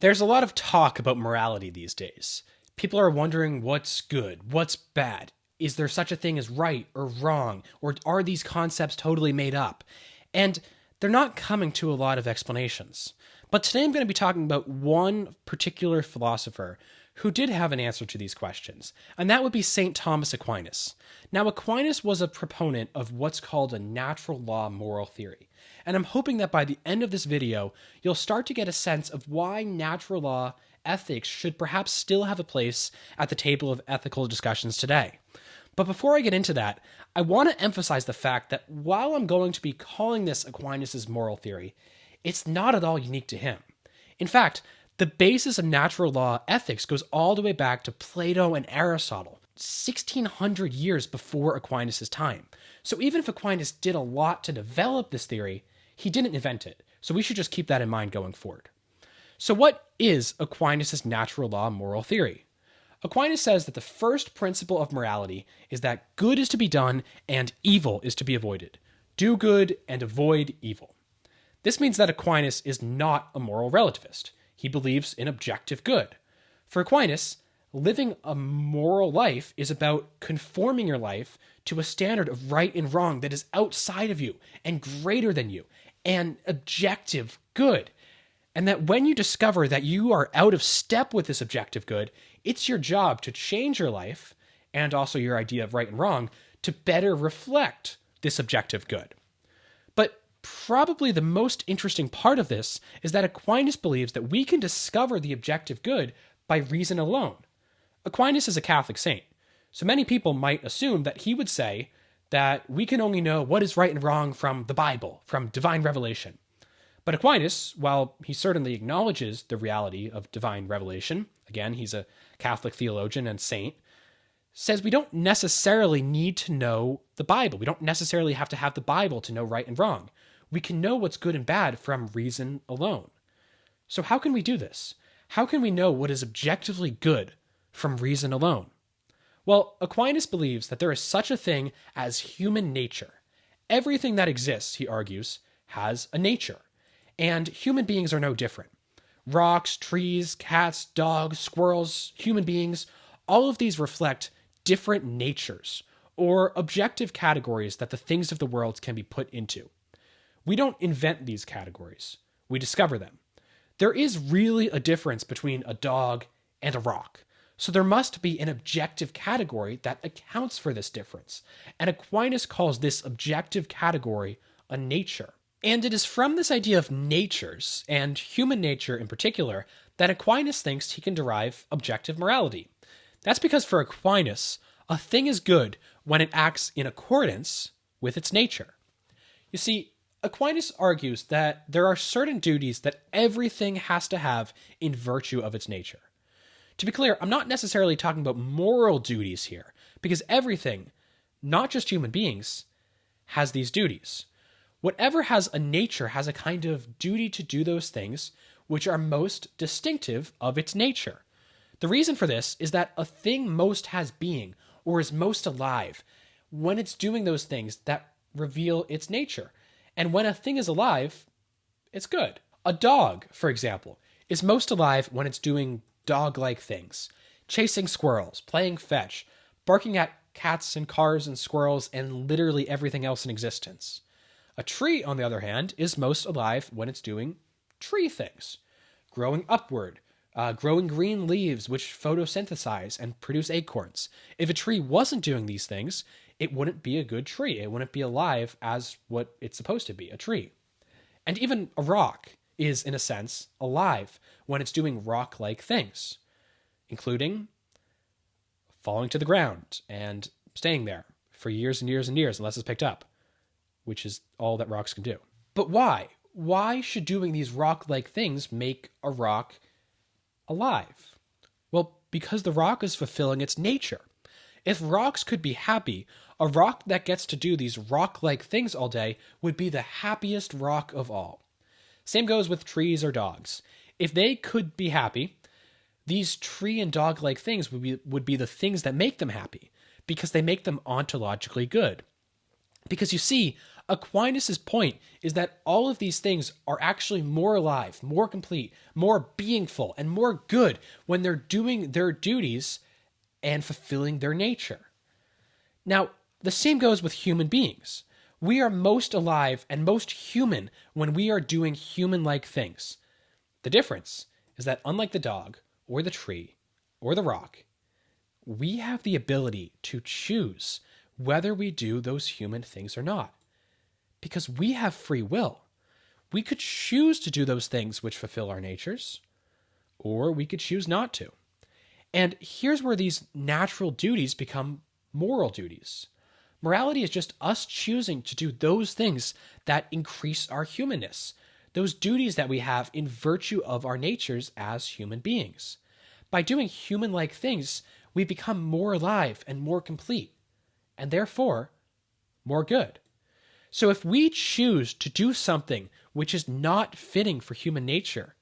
There's a lot of talk about morality these days. People are wondering what's good, what's bad. Is there such a thing as right or wrong? Or are these concepts totally made up? And they're not coming to a lot of explanations. But today I'm going to be talking about one particular philosopher who did have an answer to these questions, and that would be St. Thomas Aquinas. Now, Aquinas was a proponent of what's called a natural law moral theory, and I'm hoping that by the end of this video, you'll start to get a sense of why natural law ethics should perhaps still have a place at the table of ethical discussions today. But before I get into that, I want to emphasize the fact that while I'm going to be calling this Aquinas' moral theory, it's not at all unique to him. In fact, the basis of natural law ethics goes all the way back to Plato and Aristotle, 1600 years before Aquinas' time. So even if Aquinas did a lot to develop this theory, he didn't invent it. So we should just keep that in mind going forward. So what is Aquinas' natural law moral theory? Aquinas says that the first principle of morality is that good is to be done and evil is to be avoided. Do good and avoid evil. This means that Aquinas is not a moral relativist. He believes in objective good. For Aquinas, living a moral life is about conforming your life to a standard of right and wrong that is outside of you and greater than you, and objective good. And that when you discover that you are out of step with this objective good, it's your job to change your life, and also your idea of right and wrong, to better reflect this objective good. But probably the most interesting part of this is that Aquinas believes that we can discover the objective good by reason alone. Aquinas is a Catholic saint, so many people might assume that he would say that we can only know what is right and wrong from the Bible, from divine revelation. But Aquinas, while he certainly acknowledges the reality of divine revelation, again, he's a Catholic theologian and saint, says we don't necessarily need to know the Bible. We don't necessarily have to have the Bible to know right and wrong. We can know what's good and bad from reason alone. So how can we do this? How can we know what is objectively good from reason alone? Well, Aquinas believes that there is such a thing as human nature. Everything that exists, he argues, has a nature. And human beings are no different. Rocks, trees, cats, dogs, squirrels, human beings, all of these reflect different natures or objective categories that the things of the world can be put into. We don't invent these categories. We discover them. There is really a difference between a dog and a rock. So there must be an objective category that accounts for this difference. And Aquinas calls this objective category a nature. And it is from this idea of natures, and human nature in particular, that Aquinas thinks he can derive objective morality. That's because for Aquinas, a thing is good when it acts in accordance with its nature. You see, Aquinas argues that there are certain duties that everything has to have in virtue of its nature. To be clear, I'm not necessarily talking about moral duties here, because everything, not just human beings, has these duties. Whatever has a nature has a kind of duty to do those things which are most distinctive of its nature. The reason for this is that a thing most has being, or is most alive, when it's doing those things that reveal its nature. And when a thing is alive, it's good. A dog, for example, is most alive when it's doing dog-like things, chasing squirrels, playing fetch, barking at cats and cars and squirrels and literally everything else in existence. A tree, on the other hand, is most alive when it's doing tree things, growing upward, growing green leaves which photosynthesize and produce acorns. If a tree wasn't doing these things, it wouldn't be a good tree. It wouldn't be alive as what it's supposed to be, a tree. And even a rock is, in a sense, alive when it's doing rock-like things, including falling to the ground and staying there for years and years and years unless it's picked up, which is all that rocks can do. But why? Why should doing these rock-like things make a rock alive? Well, because the rock is fulfilling its nature. If rocks could be happy, a rock that gets to do these rock-like things all day would be the happiest rock of all. Same goes with trees or dogs. If they could be happy, these tree and dog-like things would be the things that make them happy, because they make them ontologically good. Because you see, Aquinas' point is that all of these things are actually more alive, more complete, more beingful, and more good when they're doing their duties and fulfilling their nature. Now, the same goes with human beings. We are most alive and most human when we are doing human-like things. The difference is that unlike the dog, or the tree, or the rock, we have the ability to choose whether we do those human things or not. Because we have free will. We could choose to do those things which fulfill our natures, or we could choose not to. And here's where these natural duties become moral duties. Morality is just us choosing to do those things that increase our humanness, those duties that we have in virtue of our natures as human beings. By doing human-like things, we become more alive and more complete, and therefore, more good. So if we choose to do something which is not fitting for human nature,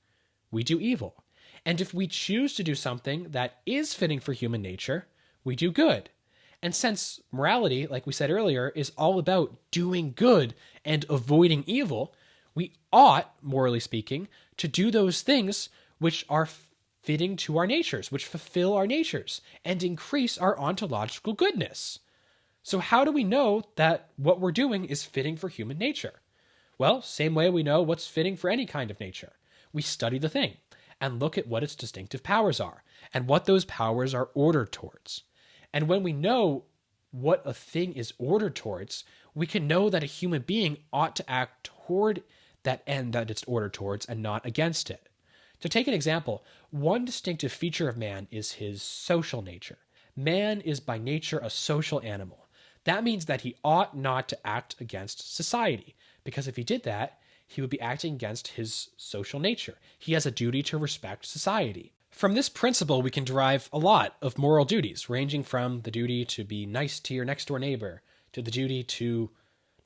we do evil. And if we choose to do something that is fitting for human nature, we do good. And since morality, like we said earlier, is all about doing good and avoiding evil, we ought, morally speaking, to do those things which are fitting to our natures, which fulfill our natures, and increase our ontological goodness. So how do we know that what we're doing is fitting for human nature? Well, same way we know what's fitting for any kind of nature. We study the thing and look at what its distinctive powers are and what those powers are ordered towards. And when we know what a thing is ordered towards, we can know that a human being ought to act toward that end that it's ordered towards and not against it. To take an example, one distinctive feature of man is his social nature. Man is by nature a social animal. That means that he ought not to act against society, because if he did that, he would be acting against his social nature. He has a duty to respect society. From this principle, we can derive a lot of moral duties, ranging from the duty to be nice to your next door neighbor, to the duty to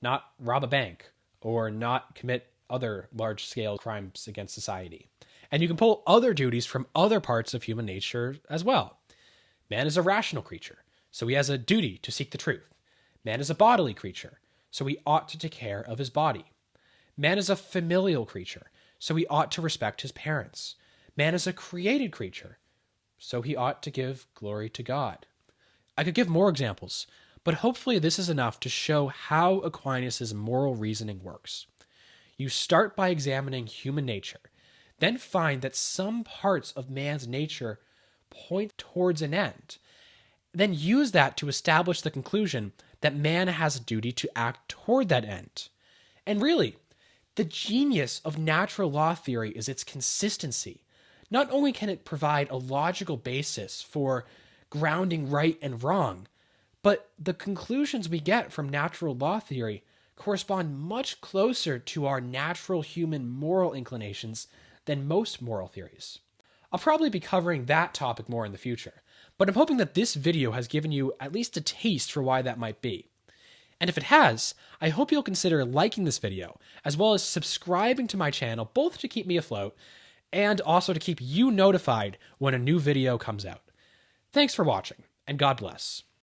not rob a bank, or not commit other large-scale crimes against society. And you can pull other duties from other parts of human nature as well. Man is a rational creature, so he has a duty to seek the truth. Man is a bodily creature, so he ought to take care of his body. Man is a familial creature, so he ought to respect his parents. Man is a created creature, so he ought to give glory to God. I could give more examples, but hopefully this is enough to show how Aquinas' moral reasoning works. You start by examining human nature, then find that some parts of man's nature point towards an end. Then use that to establish the conclusion that man has a duty to act toward that end. And really, the genius of natural law theory is its consistency. Not only can it provide a logical basis for grounding right and wrong, but the conclusions we get from natural law theory correspond much closer to our natural human moral inclinations than most moral theories. I'll probably be covering that topic more in the future, but I'm hoping that this video has given you at least a taste for why that might be. And if it has, I hope you'll consider liking this video, as well as subscribing to my channel, both to keep me afloat, and also to keep you notified when a new video comes out. Thanks for watching, and God bless.